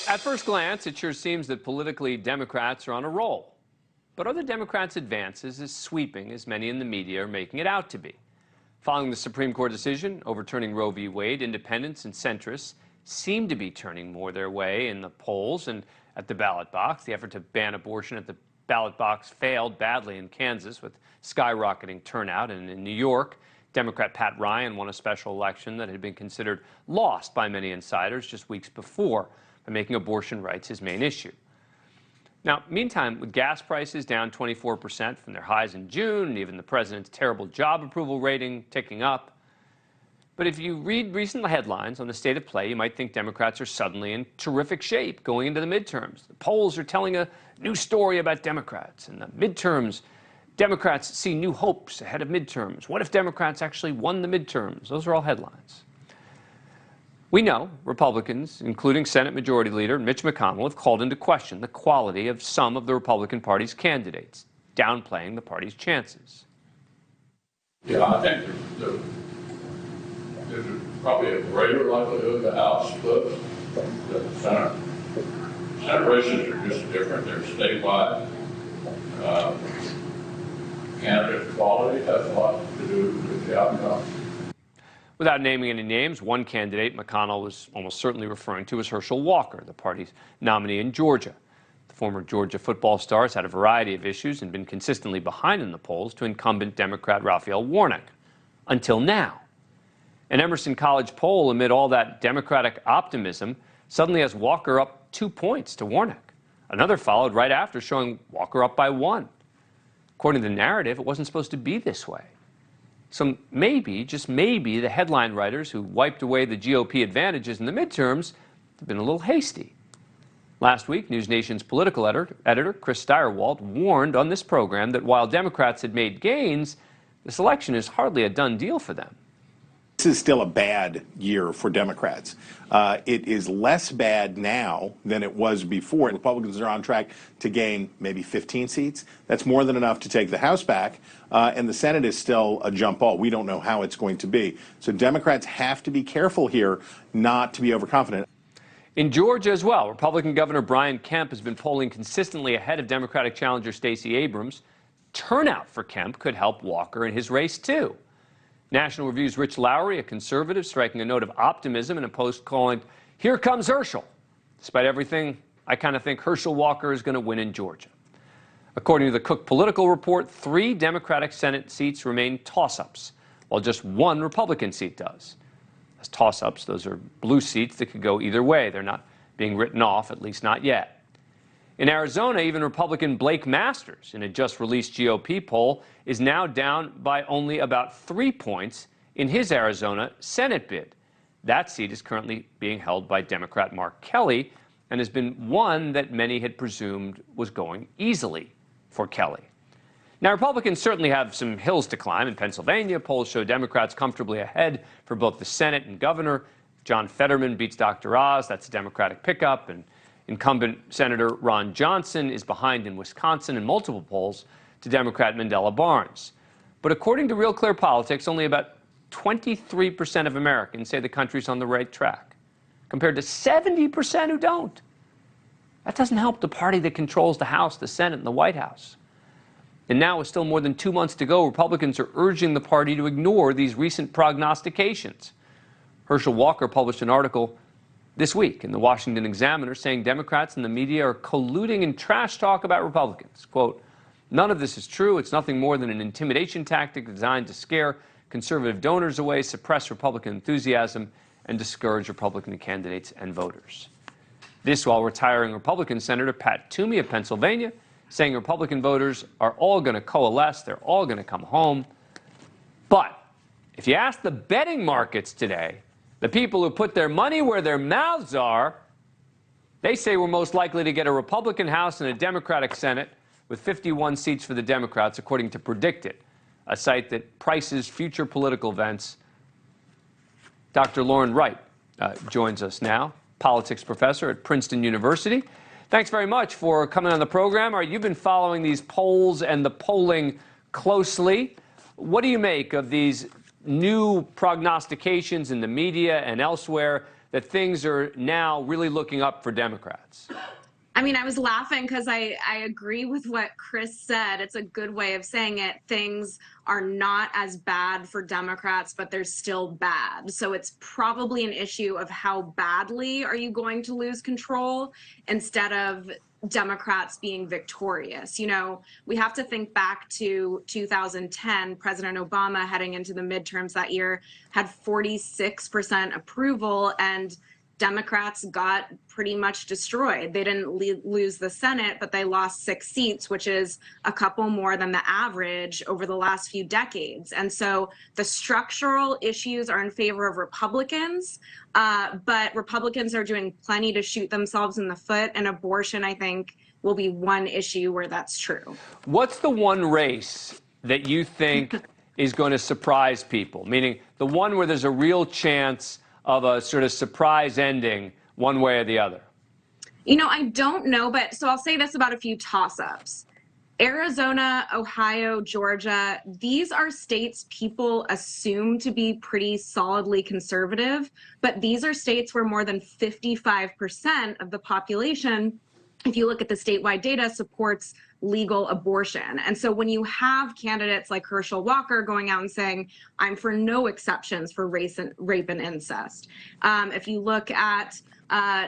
At first glance, it sure seems that politically Democrats are on a roll. But are the Democrats' advances as sweeping as many in the media are making it out to be? Following the Supreme Court decision overturning Roe v. Wade, independents and centrists seem to be turning more their way in the polls and at the ballot box. The effort to ban abortion at the ballot box failed badly in Kansas with skyrocketing turnout. And in New York, Democrat Pat Ryan won a special election that had been considered lost by many insiders just weeks before by making abortion rights his main issue. Now, meantime, with gas prices down 24% from their highs in June, and even the president's terrible job approval rating ticking up. But if you read recent headlines on the state of play, you might think Democrats are suddenly in terrific shape going into the midterms. The polls are telling a new story about Democrats. In the midterms, Democrats see new hopes ahead of midterms. What if Democrats actually won the midterms? Those are all headlines. We know Republicans, including Senate Majority Leader Mitch McConnell, have called into question the quality of some of the Republican Party's candidates, downplaying the party's chances. Yeah, I think there's probably a greater likelihood the House flips than the Senate. Senate races are just different. They're statewide. Candidate quality has a lot to do with the outcome. Without naming any names, one candidate McConnell was almost certainly referring to as Herschel Walker, the party's nominee in Georgia. The former Georgia football star has had a variety of issues and been consistently behind in the polls to incumbent Democrat Raphael Warnock. Until now. An Emerson College poll amid all that Democratic optimism suddenly has Walker up 2 points to Warnock. Another followed right after, showing Walker up by 1. According to the narrative, it wasn't supposed to be this way. So maybe, just maybe, the headline writers who wiped away the GOP advantages in the midterms have been a little hasty. Last week, NewsNation's political editor Chris Steyerwalt warned on this program that while Democrats had made gains, this election is hardly a done deal for them. This is still a bad year for Democrats. It is less bad now than it was before. Republicans are on track to gain maybe 15 seats. That's more than enough to take the House back. And the Senate is still a jump ball. We don't know how it's going to be. So Democrats have to be careful here not to be overconfident. In Georgia as well, Republican Governor Brian Kemp has been polling consistently ahead of Democratic challenger Stacey Abrams. Turnout for Kemp could help Walker in his race, too. National Review's Rich Lowry, a conservative, striking a note of optimism in a post calling, "Here comes Herschel." Despite everything, I kind of think Herschel Walker is going to win in Georgia. According to the Cook Political Report, 3 Democratic Senate seats remain toss-ups, while just 1 Republican seat does. As toss-ups, those are blue seats that could go either way. They're not being written off, at least not yet. In Arizona, even Republican Blake Masters, in a just-released GOP poll, is now down by only about 3 points in his Arizona Senate bid. That seat is currently being held by Democrat Mark Kelly and has been one that many had presumed was going easily for Kelly. Now, Republicans certainly have some hills to climb. In Pennsylvania, polls show Democrats comfortably ahead for both the Senate and governor. John Fetterman beats Dr. Oz. That's a Democratic pickup. And incumbent Senator Ron Johnson is behind in Wisconsin in multiple polls to Democrat Mandela Barnes. But according to Real Clear Politics, only about 23% of Americans say the country's on the right track, compared to 70% who don't. That doesn't help the party that controls the House, the Senate, and the White House. And now, with still more than 2 months to go, Republicans are urging the party to ignore these recent prognostications. Herschel Walker published an article this week in the Washington Examiner saying Democrats and the media are colluding in trash talk about Republicans. Quote, "None of this is true. It's nothing more than an intimidation tactic designed to scare conservative donors away, suppress Republican enthusiasm, and discourage Republican candidates and voters." This while retiring Republican Senator Pat Toomey of Pennsylvania saying Republican voters are all going to coalesce, they're all going to come home. But if you ask the betting markets today, the people who put their money where their mouths are, they say we're most likely to get a Republican House and a Democratic Senate with 51 seats for the Democrats, according to Predictit, a site that prices future political events. Dr. Lauren Wright joins us now, politics professor at Princeton University. Thanks very much for coming on the program. All right, you've been following these polls and the polling closely. What do you make of these new prognostications in the media and elsewhere that things are now really looking up for Democrats? I mean, I was laughing because I agree with what Chris said. It's a good way of saying it. Things are not as bad for Democrats, but they're still bad. So it's probably an issue of how badly are you going to lose control instead of Democrats being victorious. You know, we have to think back to 2010. President Obama, heading into the midterms that year, had 46% approval, and Democrats got pretty much destroyed. They didn't lose the Senate, but they lost 6 seats, which is a couple more than the average over the last few decades. And so the structural issues are in favor of Republicans, but Republicans are doing plenty to shoot themselves in the foot. And abortion, I think, will be one issue where that's true. What's the one race that you think is going to surprise people? Meaning the one where there's a real chance of a sort of surprise ending one way or the other? You know, I don't know, but so I'll say this about a few toss-ups. Arizona, Ohio, Georgia, these are states people assume to be pretty solidly conservative, but these are states where more than 55% of the population, if you look at the statewide data, supports legal abortion. And so when you have candidates like Herschel Walker going out and saying, I'm for no exceptions for rape and incest. If you look at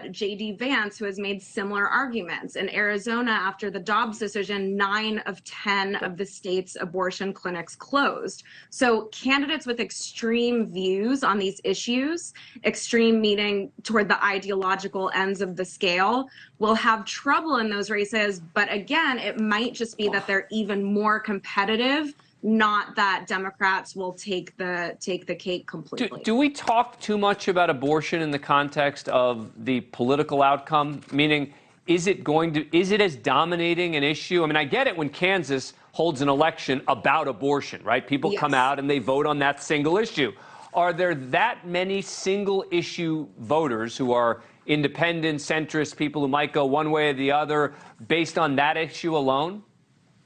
J.D. Vance, who has made similar arguments. In Arizona, after the Dobbs decision, 9 of 10 of the state's abortion clinics closed. So candidates with extreme views on these issues, extreme meaning toward the ideological ends of the scale, will have trouble in those races. But again, it might just be that they're even more competitive, not that Democrats will take the cake completely. Do we talk too much about abortion in the context of the political outcome? Meaning, is it as dominating an issue? I mean, I get it when Kansas holds an election about abortion, right? People come out and they vote on that single issue. Are there that many single issue voters who are independent, centrist, people who might go one way or the other based on that issue alone?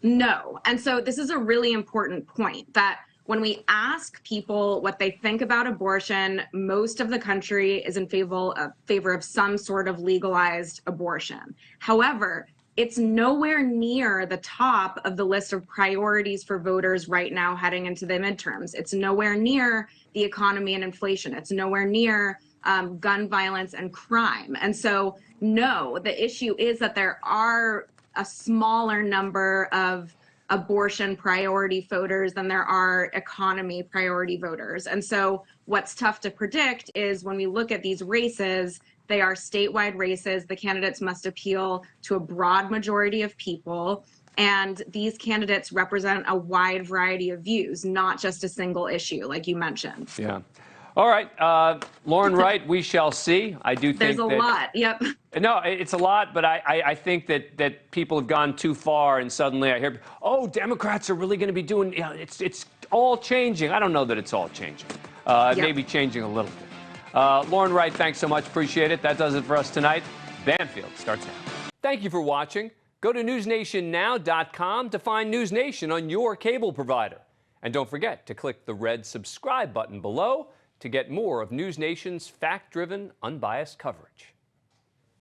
No. And so this is a really important point, that when we ask people what they think about abortion, most of the country is in favor of some sort of legalized abortion. However, it's nowhere near the top of the list of priorities for voters right now heading into the midterms. It's nowhere near the economy and inflation. It's nowhere near gun violence and crime. And so, no, the issue is that there are a smaller number of abortion priority voters than there are economy priority voters. And so what's tough to predict is when we look at these races, they are statewide races. The candidates must appeal to a broad majority of people. And these candidates represent a wide variety of views, not just a single issue, like you mentioned. Yeah. All right, Lauren Wright, we shall see. I do think there's a lot. Yep. No, it's a lot, but I think that people have gone too far, and suddenly I hear, oh, Democrats are really going to be doing, it's all changing. I don't know that it's all changing. It may be changing a little bit. Lauren Wright, thanks so much. Appreciate it. That does it for us tonight. Banfield starts now. Thank you for watching. Go to newsnationnow.com to find News Nation on your cable provider. And don't forget to click the red subscribe button below to get more of News Nation's fact-driven, unbiased coverage.